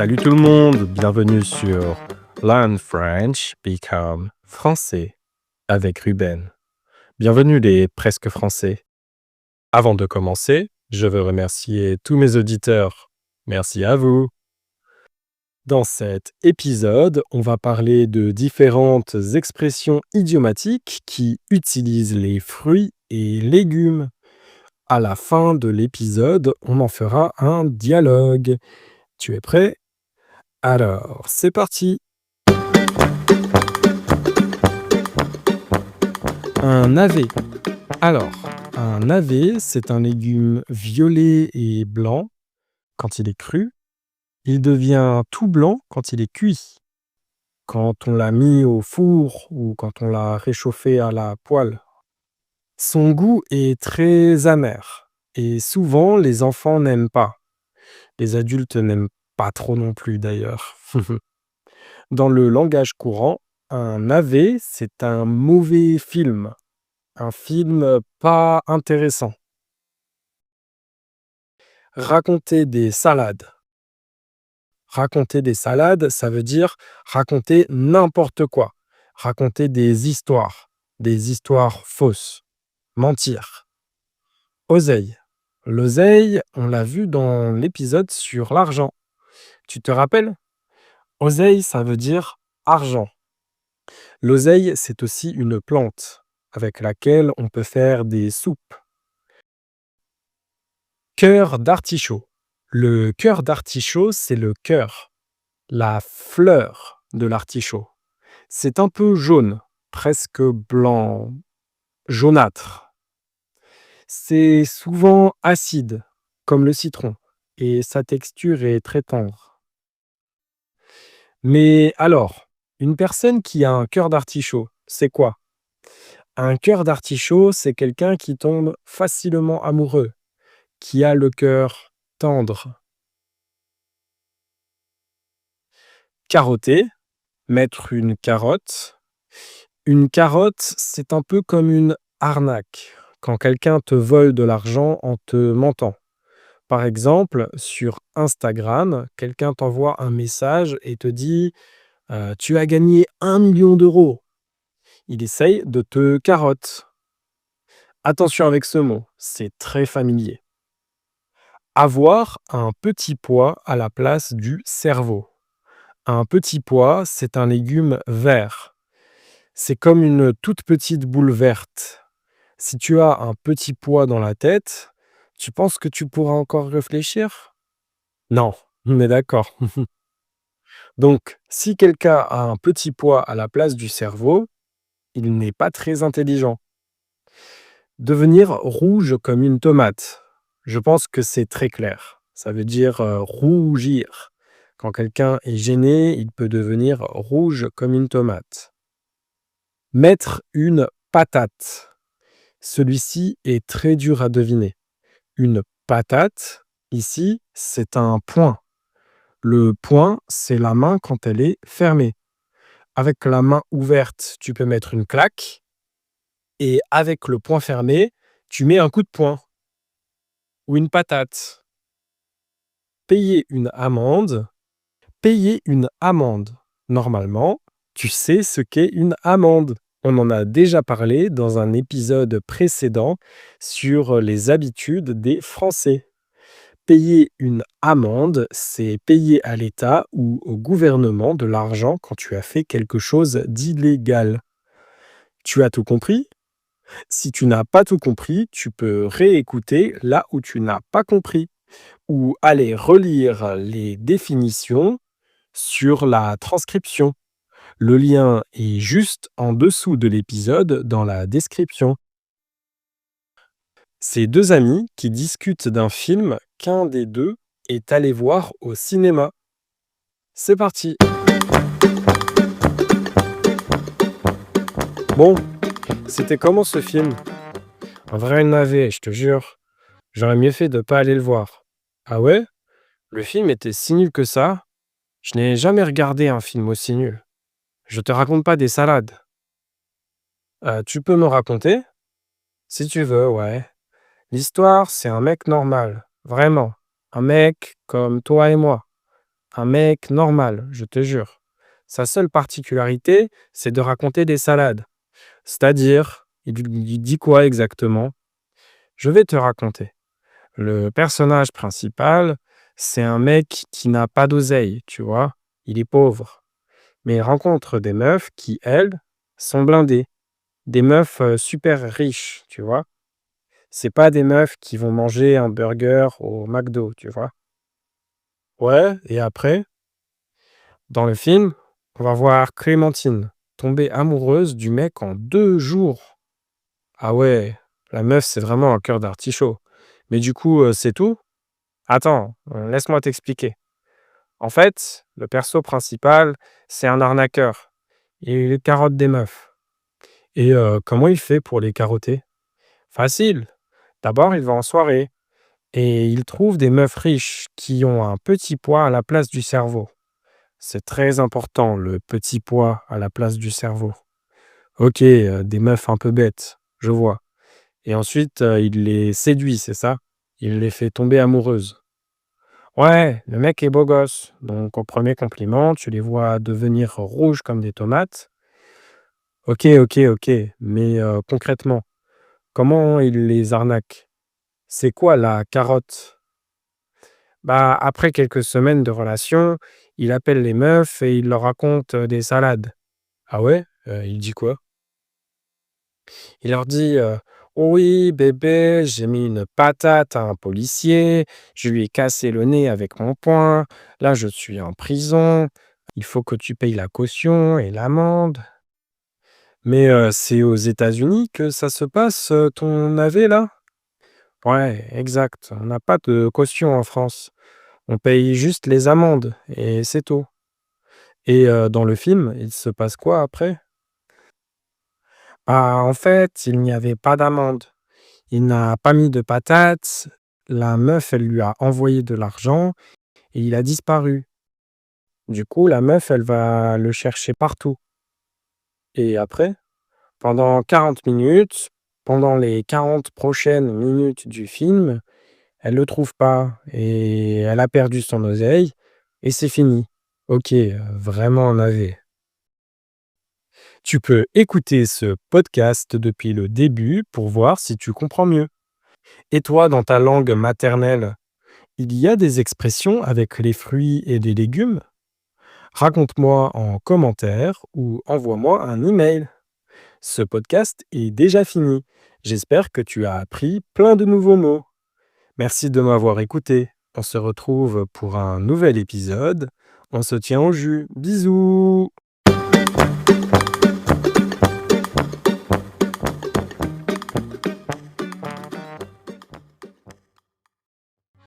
Salut tout le monde, bienvenue sur Learn French, Become Français avec Ruben. Bienvenue les presque français. Avant de commencer, je veux remercier tous mes auditeurs. Merci à vous. Dans cet épisode, on va parler de différentes expressions idiomatiques qui utilisent les fruits et légumes. À la fin de l'épisode, on en fera un dialogue. Tu es prêt? Alors, c'est parti. Un navet. Alors, un navet, c'est un légume violet et blanc quand il est cru. Il devient tout blanc quand il est cuit. Quand on l'a mis au four ou quand on l'a réchauffé à la poêle. Son goût est très amer et souvent les enfants n'aiment pas. Les adultes n'aiment pas trop non plus d'ailleurs. Dans le langage courant, un navet, c'est un mauvais film. Un film pas intéressant. Raconter des salades. Raconter des salades, ça veut dire raconter n'importe quoi. Raconter des histoires fausses. Mentir. Oseille. L'oseille, on l'a vu dans l'épisode sur l'argent. Tu te rappelles? Oseille, ça veut dire argent. L'oseille, c'est aussi une plante avec laquelle on peut faire des soupes. Cœur d'artichaut. Le cœur d'artichaut, c'est le cœur, la fleur de l'artichaut. C'est un peu jaune, presque blanc, jaunâtre. C'est souvent acide, comme le citron, et sa texture est très tendre. Mais alors, une personne qui a un cœur d'artichaut, c'est quoi? Un cœur d'artichaut, c'est quelqu'un qui tombe facilement amoureux, qui a le cœur tendre. Carotter, mettre une carotte. Une carotte, c'est un peu comme une arnaque, quand quelqu'un te vole de l'argent en te mentant. Par exemple, sur Instagram, quelqu'un t'envoie un message et te dit Tu as gagné 1 million d'euros. Il essaye de te carotte. Attention avec ce mot, c'est très familier. Avoir un petit pois à la place du cerveau. Un petit pois, c'est un légume vert. C'est comme une toute petite boule verte. Si tu as un petit pois dans la tête, tu penses que tu pourras encore réfléchir? Non, on est d'accord. Donc, si quelqu'un a un petit pois à la place du cerveau, il n'est pas très intelligent. Devenir rouge comme une tomate. Je pense que c'est très clair. Ça veut dire rougir. Quand quelqu'un est gêné, il peut devenir rouge comme une tomate. Mettre une patate. Celui-ci est très dur à deviner. Une patate, ici, c'est un poing. Le poing, c'est la main quand elle est fermée. Avec la main ouverte, tu peux mettre une claque. Et avec le poing fermé, tu mets un coup de poing. Ou une patate. Payer une amende. Payer une amende. Normalement, tu sais ce qu'est une amende. On en a déjà parlé dans un épisode précédent sur les habitudes des Français. Payer une amende, c'est payer à l'État ou au gouvernement de l'argent quand tu as fait quelque chose d'illégal. Tu as tout compris? Si tu n'as pas tout compris, tu peux réécouter là où tu n'as pas compris ou aller relire les définitions sur la transcription. Le lien est juste en dessous de l'épisode dans la description. C'est deux amis qui discutent d'un film qu'un des deux est allé voir au cinéma. C'est parti. Bon, c'était comment ce film? Un vrai navet, je te jure. J'aurais mieux fait de pas aller le voir. Ah ouais? Le film était si nul que ça? Je n'ai jamais regardé un film aussi nul. Je te raconte pas des salades. Tu peux me raconter? Si tu veux, ouais. L'histoire, c'est un mec normal. Vraiment. Un mec comme toi et moi. un mec normal, je te jure. Sa seule particularité, c'est de raconter des salades. C'est-à-dire, il dit quoi exactement? Je vais te raconter. Le personnage principal, c'est un mec qui n'a pas d'oseille, tu vois? Il est pauvre. Mais il rencontre des meufs qui, elles, sont blindées. Des meufs, super riches, tu vois? C'est pas des meufs qui vont manger un burger au McDo, tu vois? Ouais, et après, dans le film, on va voir Clémentine tomber amoureuse du mec en 2 jours. Ah ouais, la meuf, c'est vraiment un cœur d'artichaut. Mais du coup, c'est tout? Attends, laisse-moi t'expliquer. En fait, le perso principal, c'est un arnaqueur. Il carotte des meufs. Et comment il fait pour les carotter? Facile. D'abord, il va en soirée et il trouve des meufs riches qui ont un petit poids à la place du cerveau. C'est très important, le petit poids à la place du cerveau. OK, des meufs un peu bêtes, je vois. Et ensuite, il les séduit, c'est ça? Il les fait tomber amoureuses. Ouais, le mec est beau gosse, donc au premier compliment, tu les vois devenir rouges comme des tomates. OK, OK, OK, mais concrètement, comment il les arnaque? C'est quoi la carotte? Bah, après quelques semaines de relation, il appelle les meufs et il leur raconte, des salades. Ah ouais? Il dit quoi? Il leur dit, «Oui bébé, j'ai mis une patate à un policier, je lui ai cassé le nez avec mon poing, là je suis en prison, il faut que tu payes la caution et l'amende». Mais, c'est aux États-Unis que ça se passe, ton AV là? Ouais, exact, on n'a pas de caution en France. On paye juste les amendes et c'est tout. Et dans le film, il se passe quoi après? Bah, en fait, il n'y avait pas d'amende. Il n'a pas mis de patates, la meuf, elle lui a envoyé de l'argent et il a disparu. Du coup, la meuf, elle va le chercher partout. Et après, pendant 40 minutes, pendant les 40 prochaines minutes du film, elle le trouve pas et elle a perdu son oseille et c'est fini. OK, vraiment navet. Tu peux écouter ce podcast depuis le début pour voir si tu comprends mieux. Et toi, dans ta langue maternelle, il y a des expressions avec les fruits et les légumes? Raconte-moi en commentaire ou envoie-moi un email. Ce podcast est déjà fini. J'espère que tu as appris plein de nouveaux mots. Merci de m'avoir écouté. On se retrouve pour un nouvel épisode. On se tient au jus. Bisous!